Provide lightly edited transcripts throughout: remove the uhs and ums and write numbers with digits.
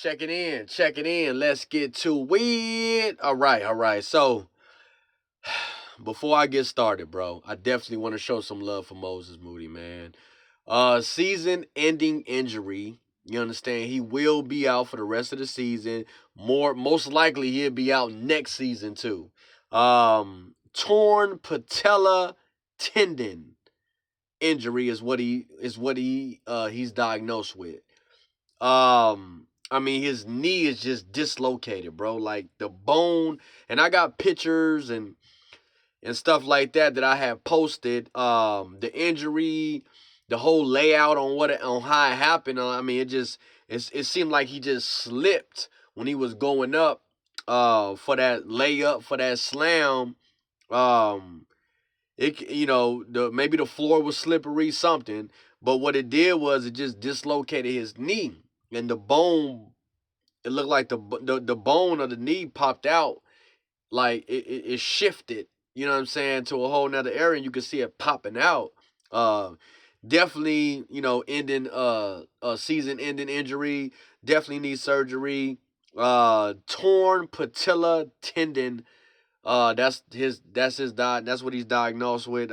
Check it in. Check it in. Let's get to it. All right, all right. So, before I get started, bro, I definitely want to show some love for Moses Moody, man. Season-ending injury. You understand? He will be out for the rest of the season. Most likely, he'll be out next season too. Torn patella tendon injury is what he's diagnosed with. I mean, his knee is just dislocated, bro. Like the bone, and I got pictures and stuff like that I have posted. The injury, the whole layout on how it happened. I mean, it seemed like he just slipped when he was going up. For that layup, for that slam. Um, maybe the floor was slippery, something. But what it did was it just dislocated his knee, and the bone. It looked like the bone of the knee popped out, like it shifted. You know what I'm saying, to a whole nother area, and you can see it popping out. Uh, Definitely, ending a season-ending injury. Definitely needs surgery. Torn patella tendon. That's what he's diagnosed with.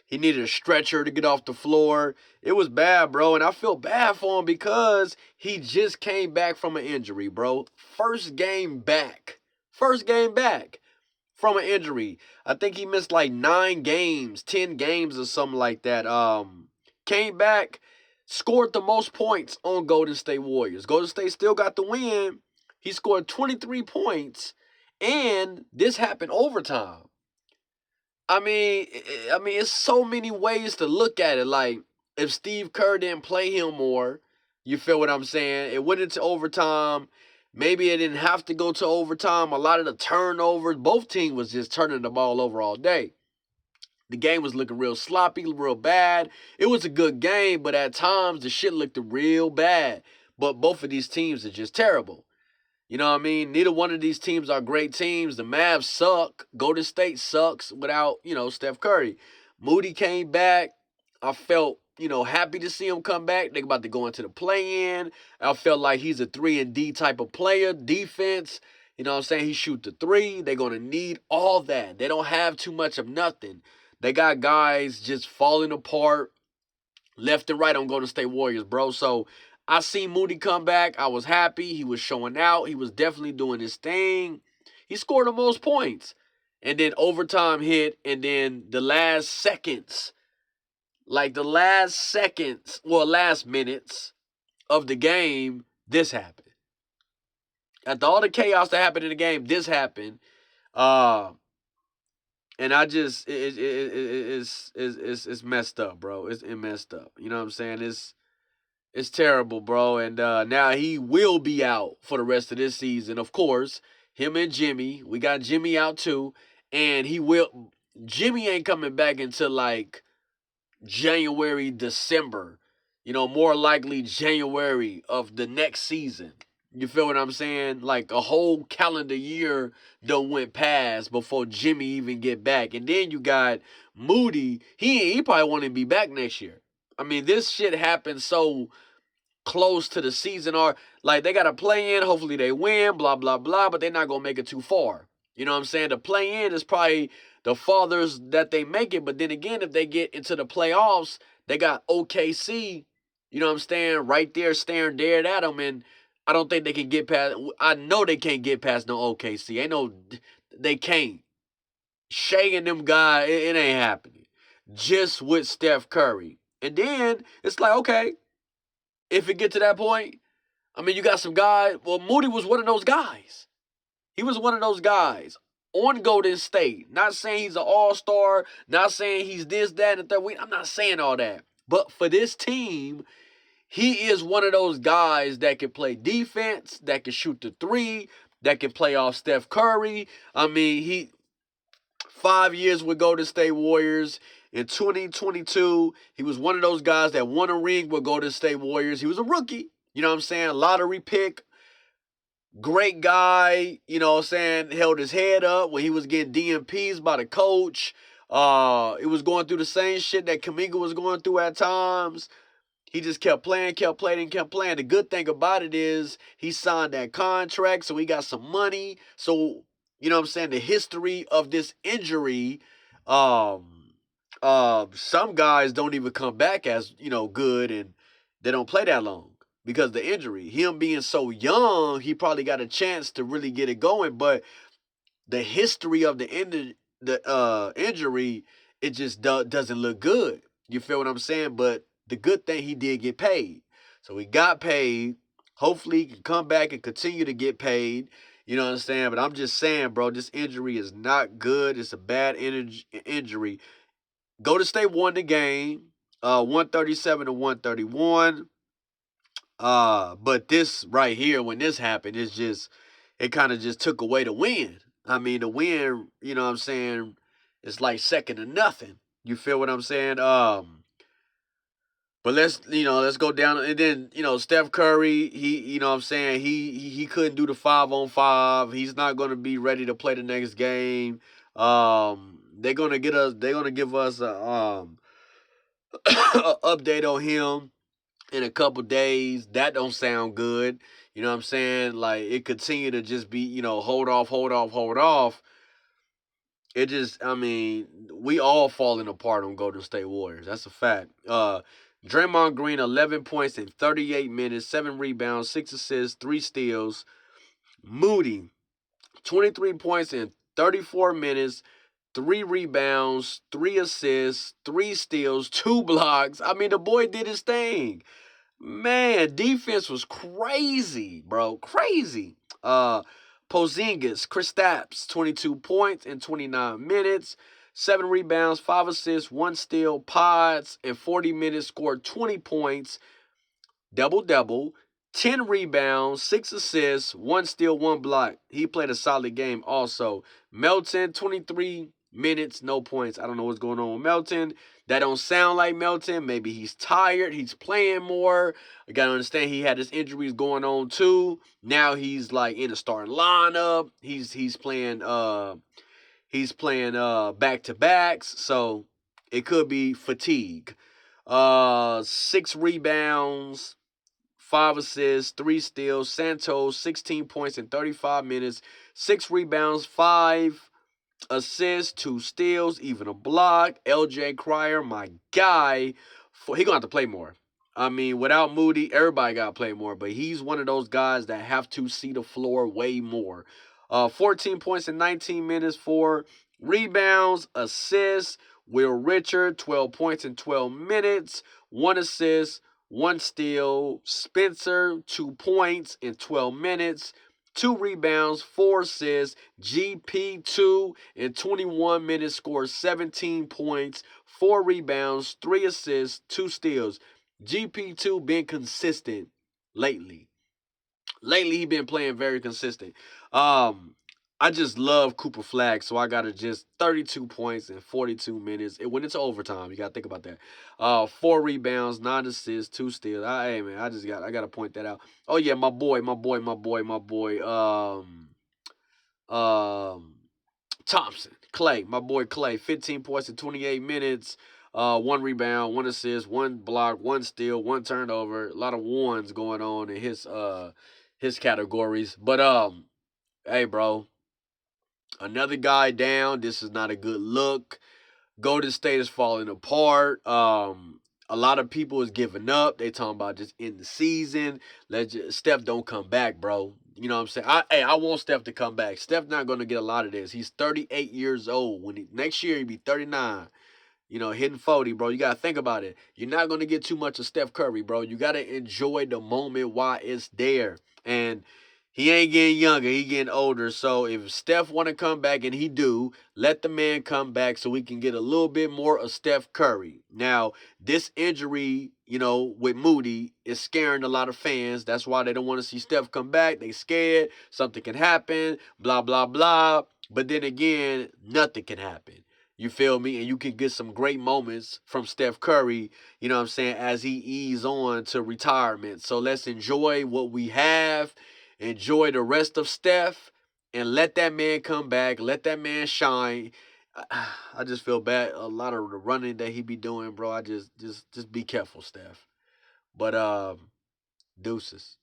He needed a stretcher to get off the floor. It was bad, bro, and I feel bad for him because he just came back from an injury, bro. First game back from an injury. I think he missed like 9 games, 10 games or something like that. Came back, scored the most points on Golden State Warriors. Golden State still got the win. He scored 23 points, and this happened overtime. I mean, it's so many ways to look at it. Like, if Steve Kerr didn't play him more, you feel what I'm saying? It went into overtime. Maybe it didn't have to go to overtime. A lot of the turnovers, both teams was just turning the ball over all day. The game was looking real sloppy, real bad. It was a good game, but at times the shit looked real bad. But both of these teams are just terrible. You know what I mean? Neither one of these teams are great teams. The Mavs suck. Golden State sucks without, Steph Curry. Moody came back. I felt, happy to see him come back. They're about to go into the play-in. I felt like he's a 3-and-D type of player. Defense, you know what I'm saying? He shoot the three. They're going to need all that. They don't have too much of nothing. They got guys just falling apart left and right on Golden State Warriors, bro. So I seen Moody come back. I was happy. He was showing out. He was definitely doing his thing. He scored the most points. And then overtime hit, and then last minutes of the game, this happened. After all the chaos that happened in the game, this happened. And I just it's messed up, bro. It's messed up. You know what I'm saying? It's terrible, bro. And now he will be out for the rest of this season. Of course, him and Jimmy. We got Jimmy out too. And Jimmy ain't coming back until like January, December. More likely January of the next season. You feel what I'm saying? Like a whole calendar year done went past before Jimmy even get back. And then you got Moody. He probably won't even be back next year. I mean, this shit happened so close to the season, or like they got to play in. Hopefully they win, blah, blah, blah, but they're not going to make it too far. You know what I'm saying? The play in is probably the farthest that they make it. But then again, if they get into the playoffs, they got OKC, you know what I'm saying, right there staring dead at them. And I don't think they can get past. I know they can't get past no OKC. They can't. Shea and them guys, it ain't happening. Just with Steph Curry. And then it's like, okay, if it get to that point, I mean, you got some guys. Well, Moody was one of those guys. He was one of those guys on Golden State. Not saying he's an all-star. Not saying he's this, that, and the third. I'm not saying all that. But for this team, he is one of those guys that can play defense, that can shoot the three, that can play off Steph Curry. I mean, 5 years with Golden State Warriors. In 2022, he was one of those guys that won a ring with Golden State Warriors. He was a rookie. You know what I'm saying? Lottery pick. Great guy. You know what I'm saying? Held his head up when he was getting DMPs by the coach. It was going through the same shit that Kaminga was going through at times. He just kept playing, kept playing, kept playing. The good thing about it is he signed that contract, so he got some money. So, you know what I'm saying? The history of this injury, um, some guys don't even come back as, good, and they don't play that long because of the injury. Him being so young, he probably got a chance to really get it going, but the history of the injury, it just doesn't look good. You feel what I'm saying? But the good thing, he did get paid, so he got paid. Hopefully, he can come back and continue to get paid. You know what I'm saying? But I'm just saying, bro, this injury is not good. It's a bad injury. Golden State won the game, 137 to 131. But this right here, when this happened, it kind of just took away the win. I mean, the win, you know what I'm saying, it's like second to nothing. You feel what I'm saying? But let's go down, and then, Steph Curry, he, you know what I'm saying, he couldn't do the 5-on-5. He's not going to be ready to play the next game. They're going to give us a update on him in a couple days. That don't sound good. You know what I'm saying? Like, it continue to just be, hold off, hold off, hold off. It just, I mean, we all falling apart on Golden State Warriors. That's a fact. Draymond Green, 11 points in 38 minutes, 7 rebounds, 6 assists, 3 steals. Moody, 23 points in 34 minutes, 3 rebounds, 3 assists, 3 steals, 2 blocks. I mean, the boy did his thing. Man, defense was crazy, bro. Crazy. Porzingis, Kristaps, 22 points in 29 minutes, 7 rebounds, 5 assists, 1 steal. Pods in 40 minutes scored 20 points, double-double, 10 rebounds, 6 assists, 1 steal, 1 block. He played a solid game also. Melton, 23 minutes, no points. I don't know what's going on with Melton. That don't sound like Melton. Maybe he's tired. He's playing more. I got to understand he had his injuries going on too. Now he's like in a starting lineup. He's playing back-to-backs. So it could be fatigue. 6 rebounds, 5 assists, 3 steals. Santos, 16 points in 35 minutes, 6 rebounds, 5 assists, 2 steals, even a block. LJ Cryer, my guy, he gonna have to play more. I mean, without Moody, everybody got to play more, but he's one of those guys that have to see the floor way more. 14 points in 19 minutes, 4 rebounds, assists. Will Richard, 12 points in 12 minutes, 1 assist, 1 steal. Spencer, 2 points in 12 minutes, 2 rebounds, 4 assists. GP2 in 21 minutes scores 17 points, 4 rebounds, 3 assists, 2 steals. GP2 been consistent lately. Lately, he been playing very consistent. I just love Cooper Flag, so I got to just 32 points in 42 minutes. It went into overtime. You got to think about that. 4 rebounds, 9 assists, 2 steals. Hey, man, I got to point that out. Oh, yeah, my boy. Thompson, Clay, my boy Clay, 15 points in 28 minutes, 1 rebound, 1 assist, 1 block, 1 steal, 1 turnover. A lot of ones going on in his categories. But hey, bro, another guy down. This is not a good look. Golden State is falling apart. A lot of people is giving up. They talking about just end the season. Steph don't come back, bro. You know what I'm saying? I want Steph to come back. Steph not gonna get a lot of this. He's 38 years old. Next year he'll be 39. Hitting 40, bro. You got to think about it. You're not going to get too much of Steph Curry, bro. You got to enjoy the moment while it's there. And he ain't getting younger. He getting older. So if Steph want to come back, and he do, let the man come back so we can get a little bit more of Steph Curry. Now, this injury, with Moody is scaring a lot of fans. That's why they don't want to see Steph come back. They scared. Something can happen. Blah, blah, blah. But then again, nothing can happen. You feel me? And you can get some great moments from Steph Curry, you know what I'm saying, as he ease on to retirement. So let's enjoy what we have, enjoy the rest of Steph, and let that man come back, let that man shine. I just feel bad. A lot of the running that he be doing, bro. I just be careful, Steph. But deuces.